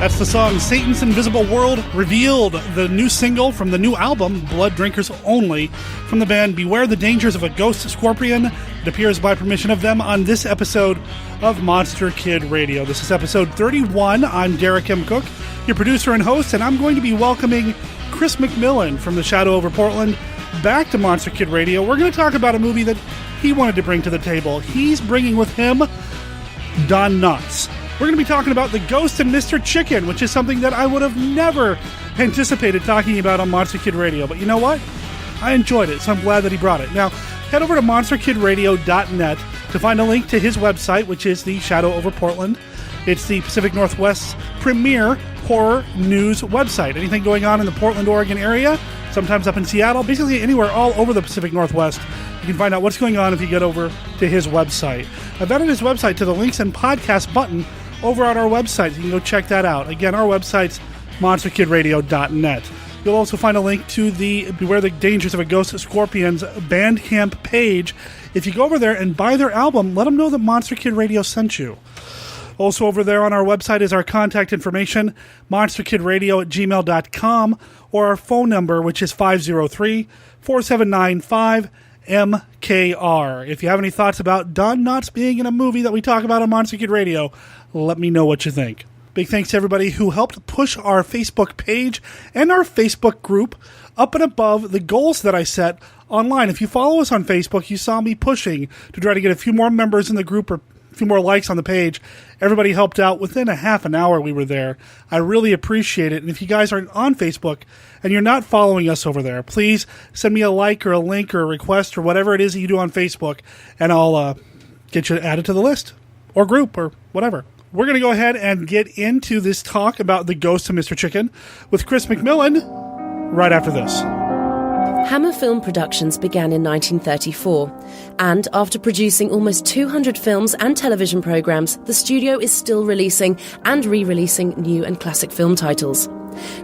That's the song Satan's Invisible World Revealed, the new single from the new album, Blood Drinkers Only, from the band Beware the Dangers of a Ghost Scorpion. It appears by permission of them on this episode of Monster Kid Radio. This is episode 31. I'm Derek M. Cook, your producer and host, and I'm going to be welcoming Chris McMillan from the Shadow over Portland back to Monster Kid Radio. We're going to talk about a movie that he wanted to bring to the table. He's bringing with him Don Knotts. We're going to be talking about The Ghost and Mr. Chicken, which is something that I would have never anticipated talking about on Monster Kid Radio. But you know what? I enjoyed it, so I'm glad that he brought it. Now, head over to monsterkidradio.net to find a link to his website, which is the Shadow over Portland. It's the Pacific Northwest's premier horror news website. Anything going on in the Portland, Oregon area, sometimes up in Seattle, basically anywhere all over the Pacific Northwest, you can find out what's going on if you get over to his website. I've added his website to the links and podcast button over on our website. You can go check that out. Again, our website's monsterkidradio.net. You'll also find a link to the Beware the Dangers of a Ghost Scorpion's Bandcamp page. If you go over there and buy their album, let them know that Monster Kid Radio sent you. Also over there on our website is our contact information, monsterkidradio@gmail.com, or our phone number, which is 503-4795-MKR. If you have any thoughts about Don Knotts being in a movie that we talk about on Monster Kid Radio, let me know what you think. Big thanks to everybody who helped push our Facebook page and our Facebook group up and above the goals that I set online. If you follow us on Facebook, you saw me pushing to try to get a few more members in the group or a few more likes on the page. Everybody helped out. Within a half an hour we were there. I really appreciate it. And if you guys are on Facebook and you're not following us over there, please send me a like or a link or a request or whatever it is that you do on Facebook, and I'll get you added to the list or group or whatever. We're going to go ahead and get into this talk about The Ghost of Mr. Chicken with Chris McMillan right after this. Hammer Film Productions began in 1934, and after producing almost 200 films and television programs, the studio is still releasing and re-releasing new and classic film titles.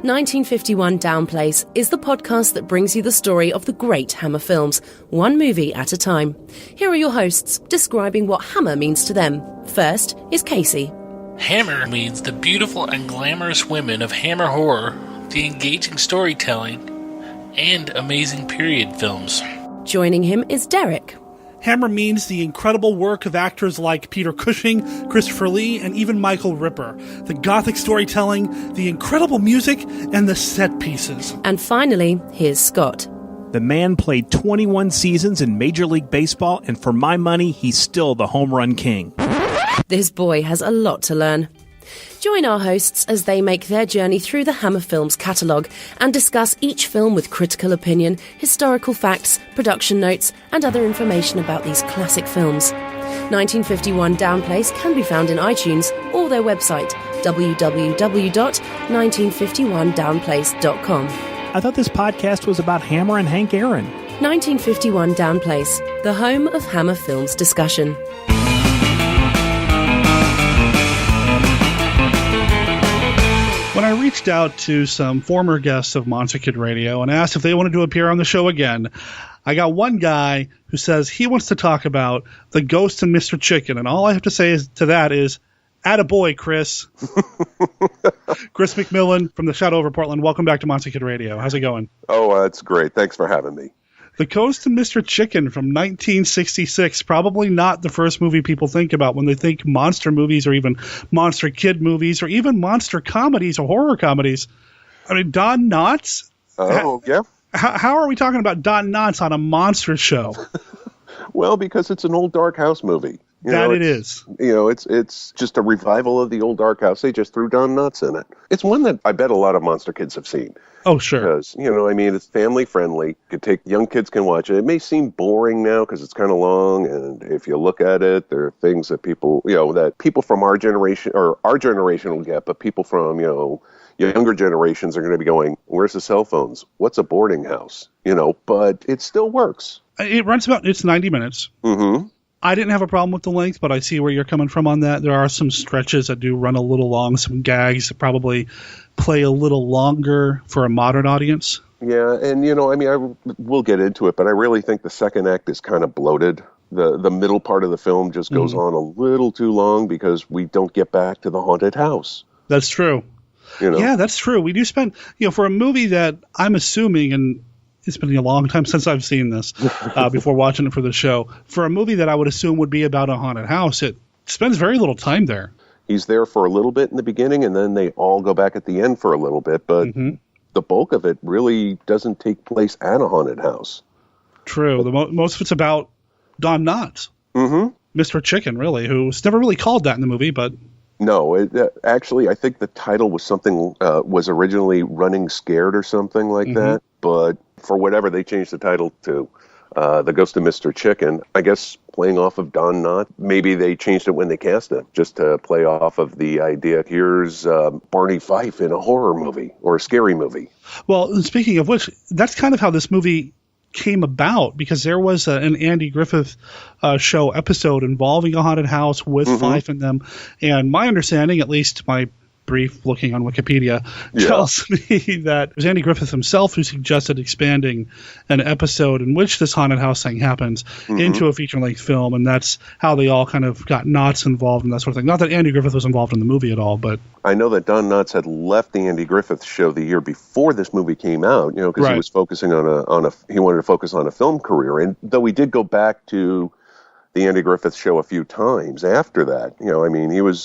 1951 Downplace is the podcast that brings you the story of the great Hammer films, one movie at a time. Here are your hosts, describing what Hammer means to them. First is Casey. Hammer means the beautiful and glamorous women of Hammer horror, the engaging storytelling, and amazing period films. Joining him is Derek. Hammer means the incredible work of actors like Peter Cushing, Christopher Lee, and even Michael Ripper. The gothic storytelling, the incredible music, and the set pieces. And finally, here's Scott. The man played 21 seasons in Major League Baseball, and for my money, he's still the home run king. This boy has a lot to learn. Join our hosts as they make their journey through the Hammer Films catalogue and discuss each film with critical opinion, historical facts, production notes, and other information about these classic films. 1951 Downplace can be found in iTunes or their website, www.1951downplace.com. I thought this podcast was about Hammer and Hank Aaron. 1951 Downplace, the home of Hammer Films discussion. When I reached out to some former guests of Monster Kid Radio and asked if they wanted to appear on the show again, I got one guy who says he wants to talk about The Ghost and Mr. Chicken, and all I have to say to that is, attaboy, Chris. Chris McMillan from the Shadow over Portland. Welcome back to Monster Kid Radio. How's it going? Oh, it's great. Thanks for having me. The Ghost and Mr. Chicken from 1966, probably not the first movie people think about when they think monster movies or even Monster Kid movies or even monster comedies or horror comedies. I mean, Don Knotts? Oh, yeah. How are we talking about Don Knotts on a monster show? Well, because it's an old Dark House movie. It is. You know, it's just a revival of the old Dark House. They just threw Don Knotts in it. It's one that I bet a lot of monster kids have seen. Oh, sure. Because, it's family friendly. Young kids can watch it. It may seem boring now because it's kind of long. And if you look at it, there are things that people from our generation will get, but people from, younger generations are going to be going, where's the cell phones? What's a boarding house? But it still works. It runs it's 90 minutes. Mm-hmm. I didn't have a problem with the length, but I see where you're coming from on that. There are some stretches that do run a little long, some gags that probably play a little longer for a modern audience. Yeah, and we'll get into it, but I really think the second act is kind of bloated. The middle part of the film just goes on a little too long because we don't get back to the haunted house. That's true. Yeah, that's true. We do spend, for a movie that I'm assuming, and it's been a long time since I've seen this before watching it for the show, for a movie that I would assume would be about a haunted house, it spends very little time there. He's there for a little bit in the beginning, and then they all go back at the end for a little bit, but the bulk of it really doesn't take place at a haunted house. True. Most of it's about Don Knotts. Mr. Chicken, really, who's never really called that in the movie, but... No, actually, I think the title was something, was originally Running Scared or something like that, but for whatever, they changed the title to The Ghost of Mr. Chicken. I guess playing off of Don Knotts. Maybe they changed it when they cast it, just to play off of the idea, here's Barney Fife in a horror movie or a scary movie. Well, speaking of which, that's kind of how this movie came about, because there was an Andy Griffith show episode involving a haunted house with Fife in them, and my understanding, at least my brief looking on Wikipedia, tells me that it was Andy Griffith himself who suggested expanding an episode in which this haunted house thing happens into a feature-length film, and that's how they all kind of got Knotts involved and that sort of thing. Not that Andy Griffith was involved in the movie at all, but... I know that Don Knotts had left the Andy Griffith show the year before this movie came out, because he was focusing he wanted to focus on a film career, and though he did go back to the Andy Griffith show a few times after that.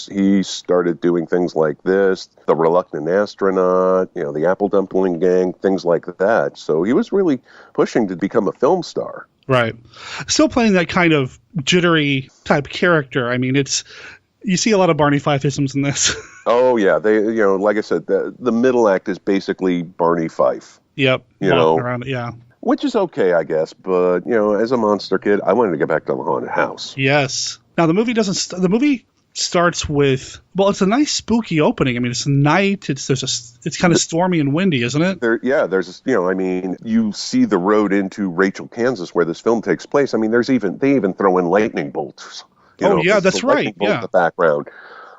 He started doing things like this, The Reluctant Astronaut, the Apple Dumpling Gang, things like that. So he was really pushing to become a film star. Right. Still playing that kind of jittery type character. You see a lot of Barney Fife-isms in this. Oh, yeah. They, like I said, the middle act is basically Barney Fife. Yep. Around it, yeah. Which is okay, I guess, but, as a monster kid, I wanted to get back to the haunted house. Yes. Now, the movie starts with, it's a nice spooky opening. It's night, it's kind of stormy and windy, isn't it? You see the road into Rachel, Kansas, where this film takes place. They even throw in lightning bolts. That's right. In the background.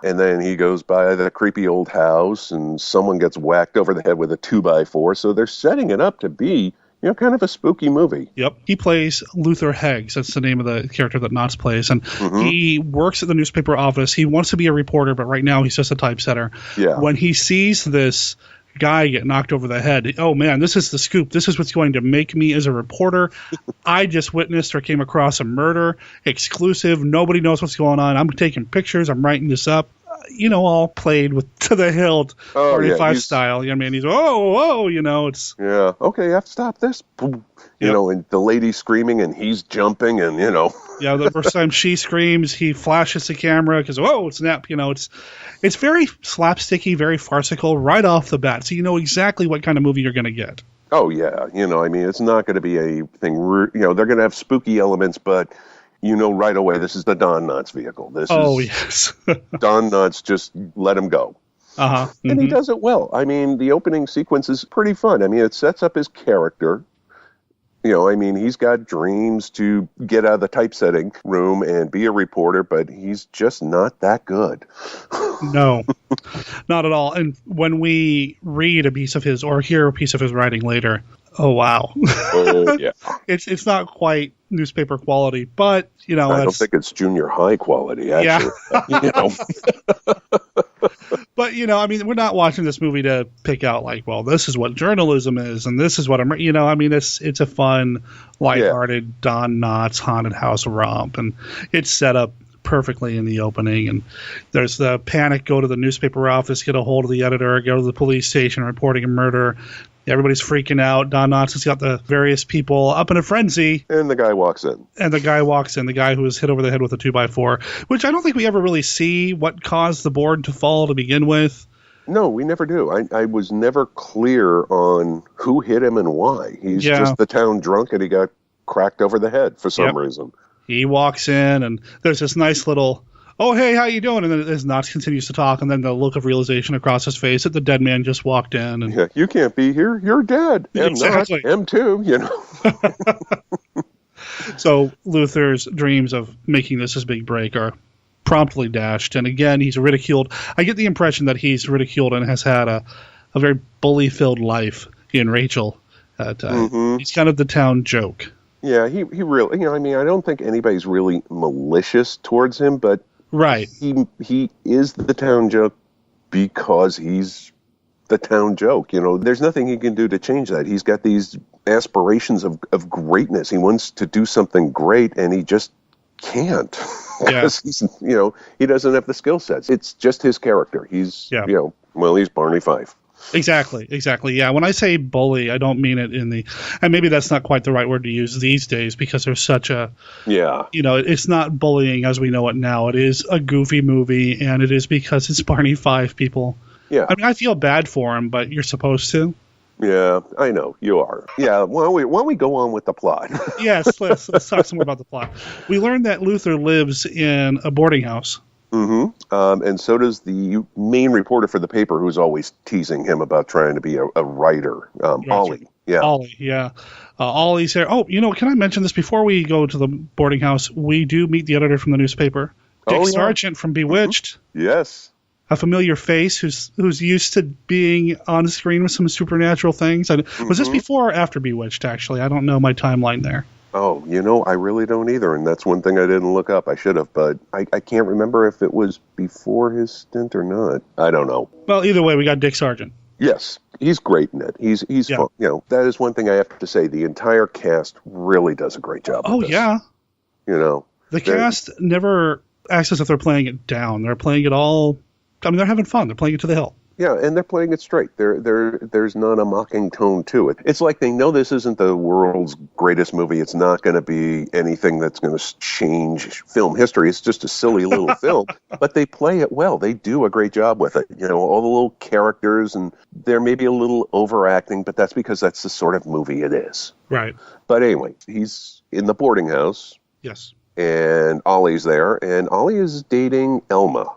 And then he goes by the creepy old house, and someone gets whacked over the head with a 2x4, so they're setting it up to be kind of a spooky movie. Yep. He plays Luther Heggs. That's the name of the character that Knotts plays. And he works at the newspaper office. He wants to be a reporter, but right now he's just a typesetter. Yeah. When he sees this guy get knocked over the head, oh man, this is the scoop. This is what's going to make me as a reporter. I just witnessed or came across a murder. Exclusive. Nobody knows what's going on. I'm taking pictures. I'm writing this up. All played with to the hilt, Barney Fife style. He's it's... Yeah, okay, I have to stop this. And the lady's screaming, and he's jumping, and, Yeah, the first time she screams, he flashes the camera, because, snap, it's very slapsticky, very farcical, right off the bat, so you know exactly what kind of movie you're going to get. Oh, yeah, it's not going to be a thing, they're going to have spooky elements, but... right away, this is the Don Knotts vehicle. Yes. Don Knotts, just let him go. And he does it well. The opening sequence is pretty fun. It sets up his character. He's got dreams to get out of the typesetting room and be a reporter, but he's just not that good. No, not at all. And when we read a piece of his or hear a piece of his writing later, oh, wow. Oh, yeah. It's not quite newspaper quality, but, I don't think it's junior high quality, actually. Yeah. But, we're not watching this movie to pick out, this is what journalism is, and this is what it's a fun, lighthearted Don Knotts haunted house romp, and it's set up perfectly in the opening, and there's the panic, go to the newspaper office, get a hold of the editor, go to the police station reporting a murder. Everybody's freaking out. Don Knotts has got the various people up in a frenzy. And the guy walks in. The guy who was hit over the head with a 2x4, which I don't think we ever really see what caused the board to fall to begin with. No, we never do. I was never clear on who hit him and why. He's just the town drunk, and he got cracked over the head for some reason. He walks in, and there's this nice little... Oh, hey, how you doing? And then as Knotts continues to talk, and then the look of realization across his face that the dead man just walked in. And... Yeah, you can't be here. You're dead. Exactly. Him too, So Luther's dreams of making this his big break are promptly dashed. And again, he's ridiculed. I get the impression that he's ridiculed and has had a very bully-filled life in Rachel. He's kind of the town joke. Yeah, he really, I don't think anybody's really malicious towards him, but right. He is the town joke because he's the town joke. There's nothing he can do to change that. He's got these aspirations of greatness. He wants to do something great, and he just can't. Because he doesn't have the skill sets. It's just his character. He's, he's Barney Fife. Exactly. Yeah. When I say bully, I don't mean it and maybe that's not quite the right word to use these days because there's such a, it's not bullying as we know it now. It is a goofy movie, and it is because it's Barney Fife, people. Yeah. I mean, I feel bad for him, but you're supposed to. Yeah, I know, you are. Yeah, why don't we go on with the plot? Yes, let's talk some more about the plot. We learned that Luther lives in a boarding house. Mm-hmm. And so does the main reporter for the paper, who's always teasing him about trying to be a writer, Ollie. Yeah. Ollie, yeah. Ollie's here. Oh, can I mention this before we go to the boarding house? We do meet the editor from the newspaper, Dick Sargent from Bewitched. Mm-hmm. Yes. A familiar face who's used to being on screen with some supernatural things. Was this before or after Bewitched, actually? I don't know my timeline there. Oh, I really don't either, and that's one thing I didn't look up. I should have, but I can't remember if it was before his stint or not. I don't know. Well, either way, we got Dick Sargent. Yes, he's great in it. He's fun. That is one thing I have to say. The entire cast really does a great job. Oh, with this. Yeah. The cast never acts as if they're playing it down. They're playing it all. I mean, they're having fun. They're playing it to the hill. Yeah, and they're playing it straight. There's not a mocking tone to it. It's like they know this isn't the world's greatest movie. It's not going to be anything that's going to change film history. It's just a silly little film. But they play it well. They do a great job with it. All the little characters, and they're maybe a little overacting, but that's because that's the sort of movie it is. Right. But anyway, he's in the boarding house. Yes. And Ollie's there, and Ollie is dating Elma.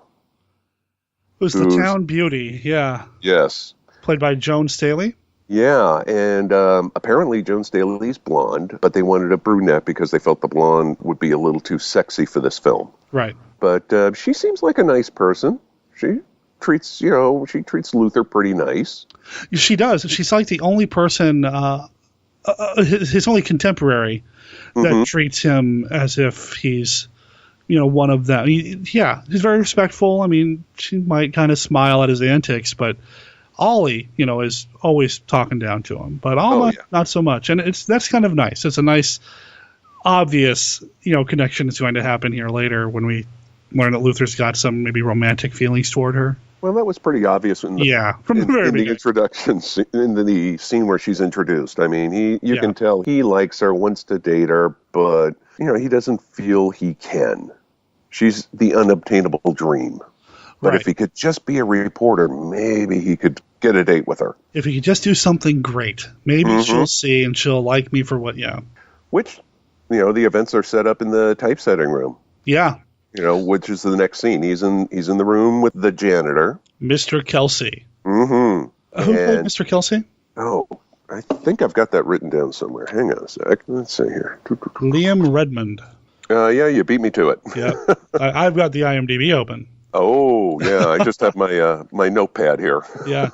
Who's the town beauty, yeah. Yes. Played by Joan Staley. Yeah, and apparently Joan Staley's blonde, but they wanted a brunette because they felt the blonde would be a little too sexy for this film. Right. But she seems like a nice person. She treats Luther pretty nice. She does. She's like the only person, his only contemporary, that treats him as if he's... one of them. He's very respectful. I mean, she might kind of smile at his antics, but Ollie, is always talking down to him. But Alma, not so much. And that's kind of nice. It's a nice, obvious, connection that's going to happen here later when we learn that Luther's got some maybe romantic feelings toward her. Well, that was pretty obvious from the very beginning. Introduction, in the scene where she's introduced. I mean, you can tell he likes her, wants to date her, but he doesn't feel he can. She's the unobtainable dream. But if he could just be a reporter, maybe he could get a date with her. If he could just do something great, maybe she'll see and she'll like me for what, Which, the events are set up in the typesetting room. Yeah. Which is the next scene. He's in the room with the janitor. Mr. Kelsey. Mm-hmm. Who played Mr. Kelsey? Oh, I think I've got that written down somewhere. Hang on a sec. Let's see here. Liam Redmond. Yeah, you beat me to it. Yeah, I've got the IMDb open. Oh, yeah, I just have my notepad here. Yeah.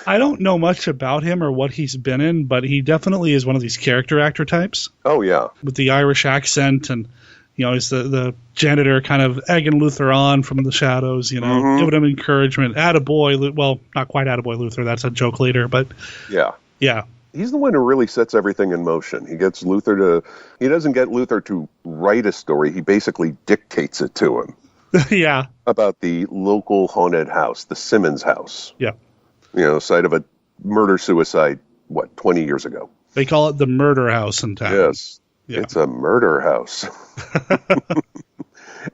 I don't know much about him or what he's been in, but he definitely is one of these character actor types. Oh, yeah. With the Irish accent, and, he's the janitor kind of egging Luther on from the shadows, giving him encouragement. Attaboy, well, not quite attaboy Luther, that's a joke later, but... Yeah. Yeah. He's the one who really sets everything in motion. He doesn't get Luther to write a story. He basically dictates it to him. Yeah. About the local haunted house, the Simmons house. Yeah. Site of a murder-suicide, 20 years ago. They call it the murder house in town. Yes. Yeah. It's a murder house.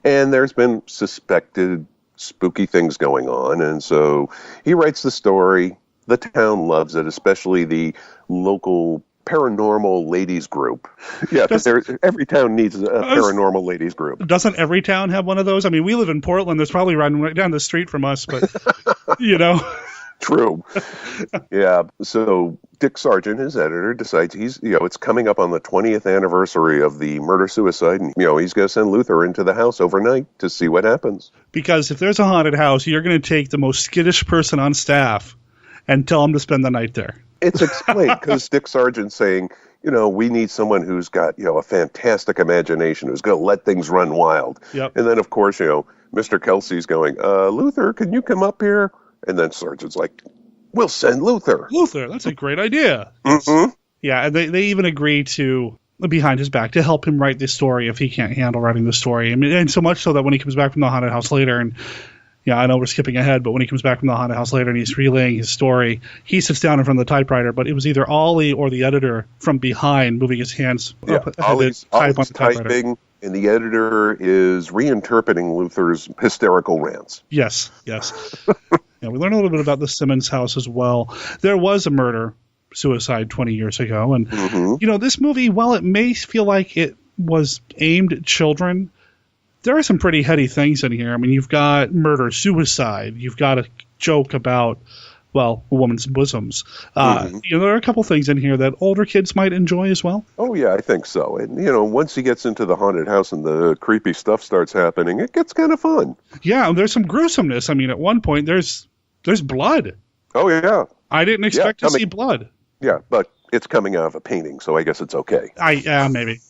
And there's been suspected spooky things going on. And so he writes the story. The town loves it, especially the local paranormal ladies group. Yeah, every town needs a paranormal ladies group. Doesn't every town have one of those? I mean, we live in Portland. There's probably right down the street from us, but, True. Yeah, so Dick Sargent, his editor, decides it's coming up on the 20th anniversary of the murder-suicide, and, he's going to send Luther into the house overnight to see what happens. Because if there's a haunted house, you're going to take the most skittish person on staff and tell him to spend the night there. It's explained because Dick Sargent's saying, we need someone who's got, a fantastic imagination, who's going to let things run wild. Yep. And then, of course, Mr. Kelsey's going, Luther, can you come up here? And then Sergeant's like, we'll send Luther. Luther, that's a great idea. Mm-hmm. Yeah, and they even agree to, behind his back, to help him write this story if he can't handle writing the story. I mean, and so much so that when he comes back from the haunted house later, and yeah, I know we're skipping ahead, but when he comes back from the haunted house later and he's relaying his story, he sits down in front of the typewriter, but it was either Ollie or the editor from behind moving his hands up ahead Ollie's to type on the typewriter. typing, and the editor is reinterpreting Luther's hysterical rants. Yes. Yeah, we learned a little bit about the Simmons house as well. There was a murder-suicide 20 years ago, and this movie, while it may feel like it was aimed at children, there are some pretty heady things in here. I mean, you've got murder-suicide, you've got a joke about, well, a woman's bosoms. There are a couple things in here that older kids might enjoy as well. Oh, yeah, I think so. And, once he gets into the haunted house and the creepy stuff starts happening, it gets kind of fun. Yeah, there's some gruesomeness. I mean, at one point, there's blood. Oh, yeah. I didn't expect to see blood. Yeah, but it's coming out of a painting, so I guess it's okay. Maybe.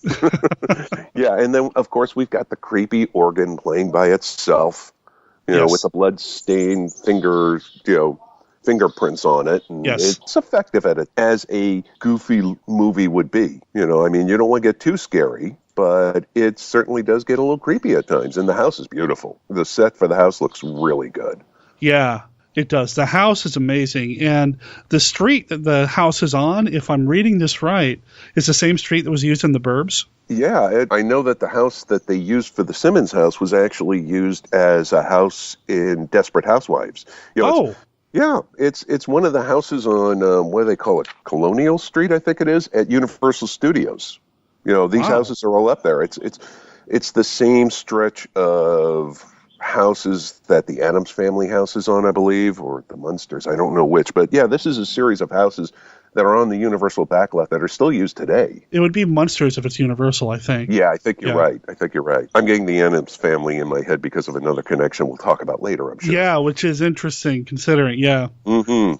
Yeah, and then, of course, we've got the creepy organ playing by itself, with the blood-stained fingerprints on it. And it's effective at it, as a goofy movie would be. You don't want to get too scary, but it certainly does get a little creepy at times. And the house is beautiful. The set for the house looks really good. Yeah, it does. The house is amazing. And the street that the house is on, if I'm reading this right, is the same street that was used in The Burbs. Yeah, I know that the house that they used for the Simmons house was actually used as a house in Desperate Housewives. It's one of the houses on, what do they call it, Colonial Street, I think it is, at Universal Studios. These houses are all up there. It's the same stretch of houses that the Addams Family house is on, I believe, or the Munsters, I don't know which. But yeah, this is a series of houses that are on the Universal backlot that are still used today. It would be Munsters if it's Universal, I think. Yeah, I think you're right. I'm getting the Addams Family in my head because of another connection we'll talk about later, I'm sure. Yeah, which is interesting considering,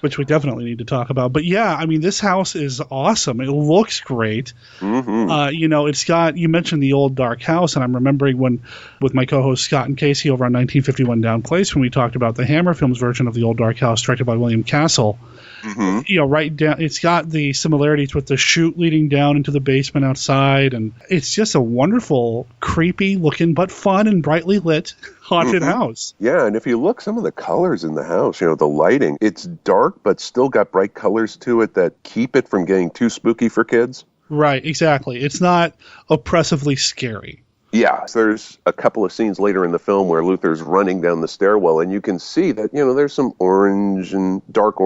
which we definitely need to talk about. But yeah, I mean, this house is awesome. It looks great. It's got, you mentioned the old dark house, and I'm remembering when, with my co-host Scott and Casey over on 1951 Down Place, when we talked about the Hammer Films version of the old dark house directed by William Castle. Right down, it's got the similarities with the chute leading down into the basement outside, and it's just a wonderful, creepy looking but fun and brightly lit haunted house. Yeah, and if you look, some of the colors in the house, the lighting, it's dark but still got bright colors to it that keep it from getting too spooky for kids. Right, exactly. It's not oppressively scary. Yeah, there's a couple of scenes later in the film where Luther's running down the stairwell, and you can see that, there's some orange, dark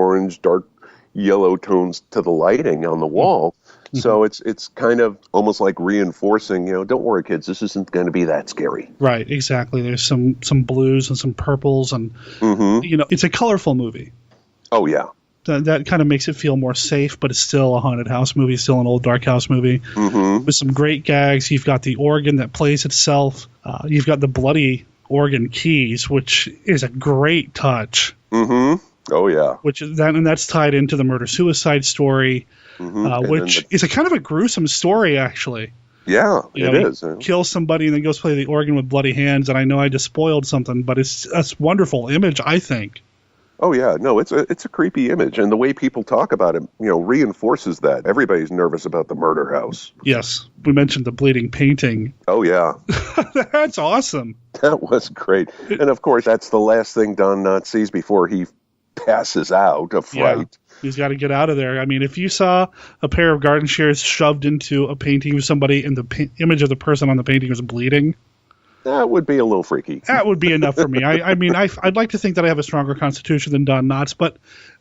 yellow tones to the lighting on the wall. So it's kind of almost like reinforcing, don't worry, kids, this isn't going to be that scary. Right, exactly. There's some blues and some purples, and, it's a colorful movie. Oh, yeah. That kind of makes it feel more safe, but it's still a haunted house movie, still an old dark house movie. With some great gags. You've got the organ that plays itself. You've got the bloody organ keys, which is a great touch. Oh, yeah. And that's tied into the murder-suicide story, which is a kind of a gruesome story, actually. Yeah, it is. Kills somebody and then goes play the organ with bloody hands, and I know I just spoiled something, but it's a wonderful image, I think. Oh, yeah. No, it's a creepy image. And the way people talk about it, reinforces that. Everybody's nervous about the murder house. Yes. We mentioned the bleeding painting. Oh, yeah. That's awesome. That was great. And, of course, that's the last thing Don Knotts sees before he passes out of fright. Yeah. He's got to get out of there. I mean, if you saw a pair of garden shears shoved into a painting of somebody and the image of the person on the painting was bleeding, that would be a little freaky. That would be enough for me. I mean, I'd like to think that I have a stronger constitution than Don Knotts, but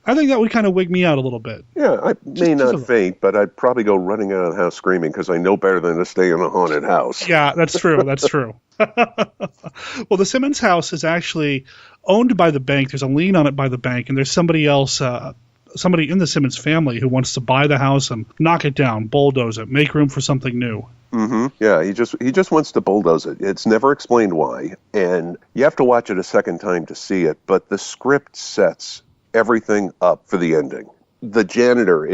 I think that would kind of wig me out a little bit. Yeah, I may not faint, but I'd probably go running out of the house screaming because I know better than to stay in a haunted house. Yeah, that's true. That's true. Well, the Simmons house is actually owned by the bank. There's a lien on it by the bank, and there's somebody else, somebody in the Simmons family who wants to buy the house and knock it down, bulldoze it, make room for something new. Yeah, he just wants to bulldoze it. It's never explained why, and you have to watch it a second time to see it, but the script sets everything up for the ending. The janitor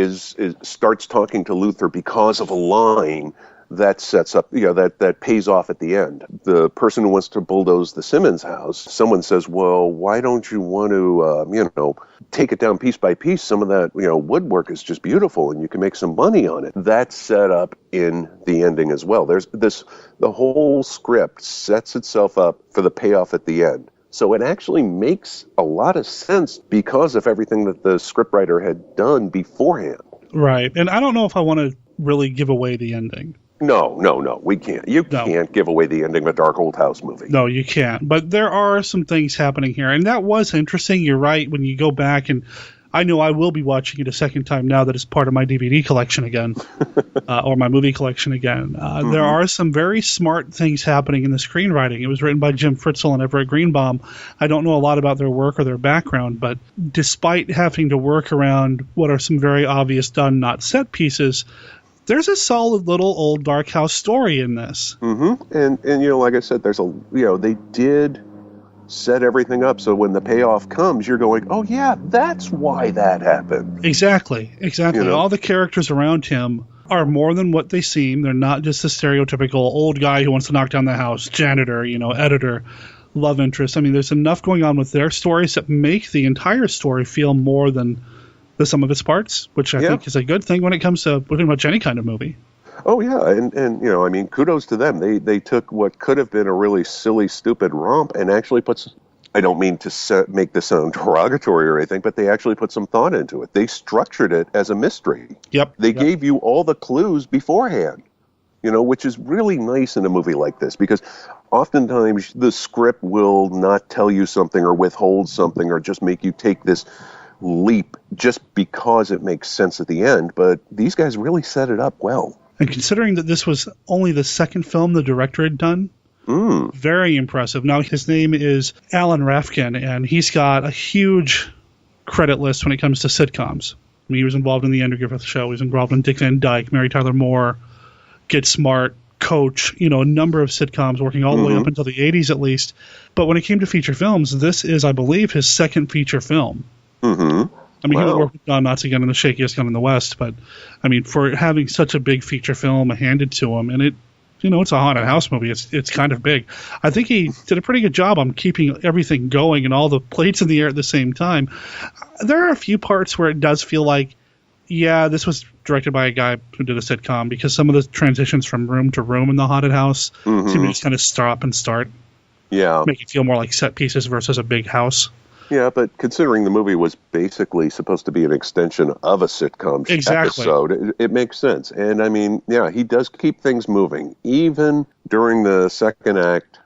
starts talking to Luther because of a line that sets up, that pays off at the end. The person who wants to bulldoze the Simmons house, someone says, well, why don't you want to, take it down piece by piece? Some of that, woodwork is just beautiful and you can make some money on it. That's set up in the ending as well. The whole script sets itself up for the payoff at the end. So it actually makes a lot of sense because of everything that the scriptwriter had done beforehand. Right. And I don't know if I want to really give away the ending. No, we can't. You can't give away the ending of a Dark Old House movie. No, you can't. But there are some things happening here. And that was interesting. You're right. When you go back, and I know I will be watching it a second time now that it's part of my DVD collection again, or my movie collection again. There are some very smart things happening in the screenwriting. It was written by Jim Fritzl and Everett Greenbaum. I don't know a lot about their work or their background, but despite having to work around what are some very obvious done, not set pieces, there's a solid little old Dark House story in this. Mm-hmm. And like I said, they did set everything up so when the payoff comes, you're going, oh yeah, that's why that happened. Exactly. All the characters around him are more than what they seem. They're not just the stereotypical old guy who wants to knock down the house, janitor, editor, love interest. I mean, there's enough going on with their stories that make the entire story feel more than the sum of its parts, which I think is a good thing when it comes to pretty much any kind of movie. Oh, yeah. And kudos to them. They took what could have been a really silly, stupid romp and actually I don't mean to make this sound derogatory or anything, but they actually put some thought into it. They structured it as a mystery. Yep. They gave you all the clues beforehand, which is really nice in a movie like this because oftentimes the script will not tell you something or withhold something or just make you take this leap just because it makes sense at the end. But these guys really set it up well. And considering that this was only the second film the director had done, very impressive. Now, his name is Alan Rifkin, and he's got a huge credit list when it comes to sitcoms. I mean, he was involved in The Andrew Griffith Show. He was involved in Dick Van Dyke, Mary Tyler Moore, Get Smart, Coach, a number of sitcoms working all the way up until the 80s at least. But when it came to feature films, this is, I believe, his second feature film. Mm-hmm. I mean, he would work with Don Knotts again in The Shakiest Gun in the West, but, I mean, for having such a big feature film handed to him, and it's a haunted house movie, it's kind of big. I think he did a pretty good job on keeping everything going and all the plates in the air at the same time. There are a few parts where it does feel like, yeah, this was directed by a guy who did a sitcom, because some of the transitions from room to room in the haunted house seem to just kind of stop and start. Yeah. Make it feel more like set pieces versus a big house. Yeah, but considering the movie was basically supposed to be an extension of a sitcom episode, it makes sense. And I mean, yeah, he does keep things moving. Even during the second act,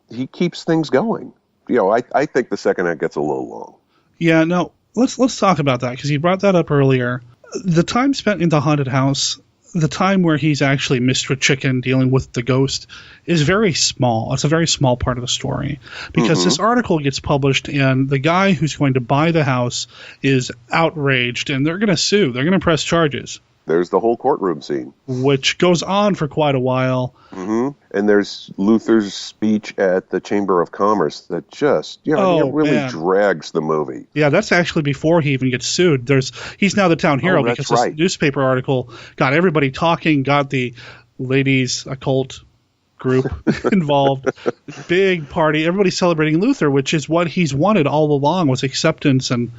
he keeps things going. I think the second act gets a little long. Yeah, no, let's talk about that, because you brought that up earlier. The time spent in the haunted house, the time where he's actually Mr. Chicken dealing with the ghost, is very small. It's a very small part of the story, because this article gets published and the guy who's going to buy the house is outraged and they're going to sue. They're going to press charges. There's the whole courtroom scene, which goes on for quite a while. And there's Luther's speech at the Chamber of Commerce that just, it really drags the movie. Yeah, that's actually before he even gets sued. He's now the town hero because this newspaper article got everybody talking, got the ladies occult group involved. Big party. Everybody celebrating Luther, which is what he's wanted all along, was acceptance. And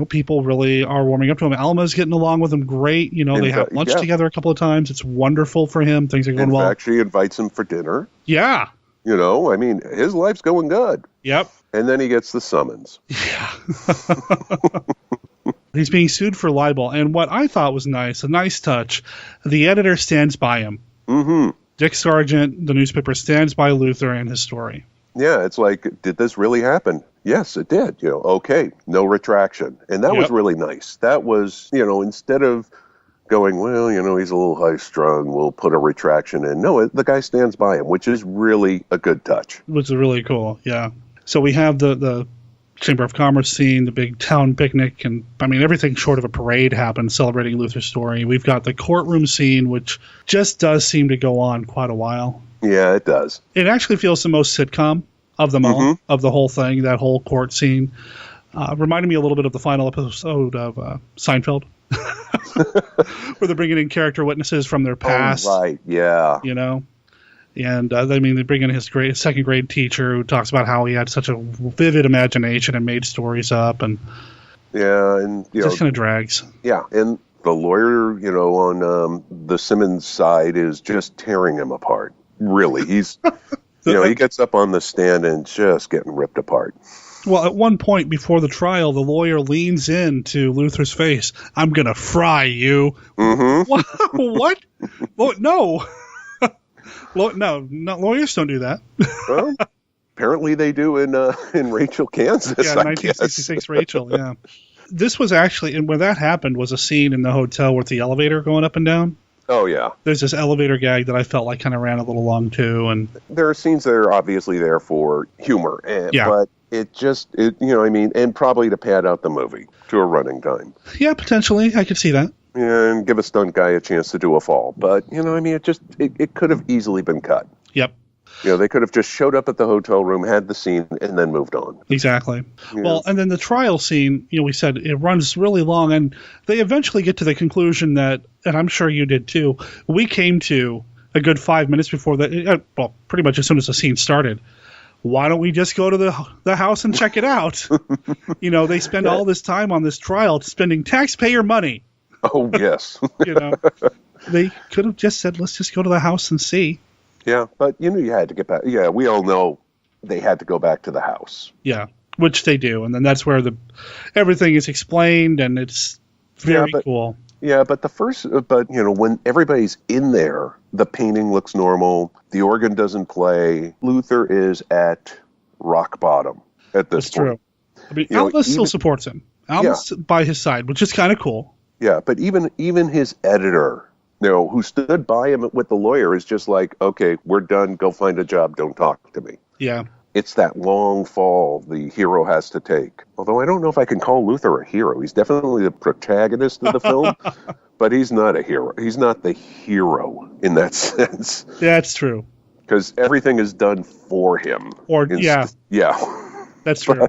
people really are warming up to him. Alma's getting along with him great. They have lunch together a couple of times. It's wonderful for him. Things are going well. In fact, she invites him for dinner. Yeah. I mean, his life's going good. Yep. And then he gets the summons. Yeah. He's being sued for libel. And what I thought was nice, a nice touch, the editor stands by him. Dick Sargent, the newspaper, stands by Luther and his story. Yeah, it's like, did this really happen? Yes, it did. Okay, no retraction. And that was really nice. That was, instead of going, well, he's a little high-strung, we'll put a retraction in. No, the guy stands by him, which is really a good touch. Which is really cool, yeah. So we have the Chamber of Commerce scene, the big town picnic, and, I mean, everything short of a parade happens celebrating Luther's story. We've got the courtroom scene, which just does seem to go on quite a while. Yeah, it does. It actually feels the most sitcom of them all, of the whole thing, that whole court scene. Reminded me a little bit of the final episode of Seinfeld, where they're bringing in character witnesses from their past. Oh, right, yeah. You know? And, they bring in his second grade teacher who talks about how he had such a vivid imagination and made stories up. And yeah, and it just kind of drags. Yeah, and the lawyer, on the Simmons side is just tearing him apart. Really, he's, he gets up on the stand and just getting ripped apart. Well, at one point before the trial, the lawyer leans into Luther's face. "I'm going to fry you." Mm-hmm. What? Well, no. No, lawyers don't do that. Well, apparently they do in Rachel, Kansas. Yeah, 1966 Rachel, yeah. This was actually, and when that happened, was a scene in the hotel with the elevator going up and down. Oh, yeah. There's this elevator gag that I felt like kind of ran a little long, too. And there are scenes that are obviously there for humor. But and probably to pad out the movie to a running time. Yeah, potentially. I could see that. And give a stunt guy a chance to do a fall. But, it could have easily been cut. Yep. They could have just showed up at the hotel room, had the scene, and then moved on. Exactly. Yeah. Well, and then the trial scene, we said it runs really long, and they eventually get to the conclusion that, and I'm sure you did too, we came to a good 5 minutes before that, pretty much as soon as the scene started. Why don't we just go to the house and check it out? They spend all this time on this trial spending taxpayer money. Oh, yes. They could have just said, let's just go to the house and see. Yeah, but you had to get back. Yeah, we all know they had to go back to the house. Yeah, which they do, and then that's where everything is explained, and it's very cool. Yeah, but when everybody's in there, the painting looks normal. The organ doesn't play. Luther is at rock bottom at this point. That's true. I mean, Alma still supports him. Alma's by his side, which is kind of cool. Yeah, but even his editor, who stood by him with the lawyer, is just like, okay, we're done. Go find a job. Don't talk to me. Yeah. It's that long fall the hero has to take. Although I don't know if I can call Luther a hero. He's definitely the protagonist of the film, but he's not a hero. He's not the hero in that sense. Yeah, that's true. Because everything is done for him. Yeah. That's true.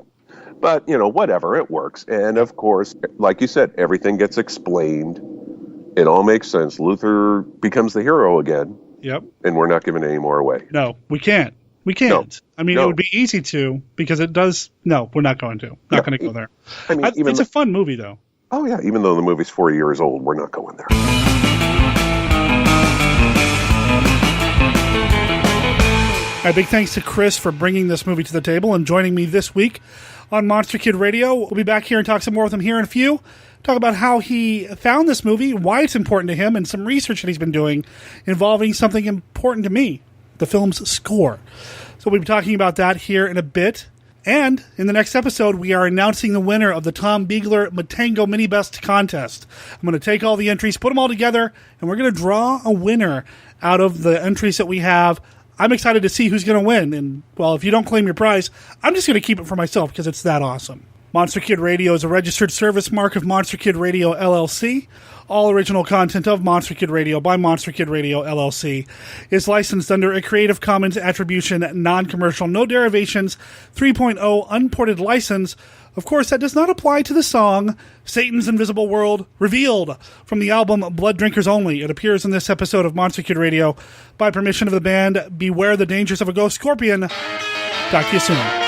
But, whatever, it works. And, of course, like you said, everything gets explained. It all makes sense. Luther becomes the hero again. Yep. And we're not giving any more away. No, we can't. We can't. No. I mean, it would be easy to, because it does. No, we're not going to. Not going to go there. I mean, it's a fun movie, though. Oh, yeah. Even though the movie's 4 years old, we're not going there. A big thanks to Chris for bringing this movie to the table and joining me this week on Monster Kid Radio. We'll be back here and talk some more with him here in a few. Talk about how he found this movie, why it's important to him, and some research that he's been doing involving something important to me, the film's score. So we'll be talking about that here in a bit. And in the next episode, we are announcing the winner of the Tom Biegler Matango Mini Best Contest. I'm going to take all the entries, put them all together, and we're going to draw a winner out of the entries that we have. I'm excited to see who's going to win. And, well, if you don't claim your prize, I'm just going to keep it for myself because it's that awesome. Monster Kid Radio is a registered service mark of Monster Kid Radio LLC. All original content of Monster Kid Radio by Monster Kid Radio LLC is licensed under a Creative Commons Attribution, Non-Commercial, No Derivations 3.0 Unported license. Of course, that does not apply to the song Satan's Invisible World Revealed from the album Blood Drinkers Only. It appears in this episode of Monster Kid Radio by permission of the band Beware the Dangers of a Ghost Scorpion. Talk to you soon.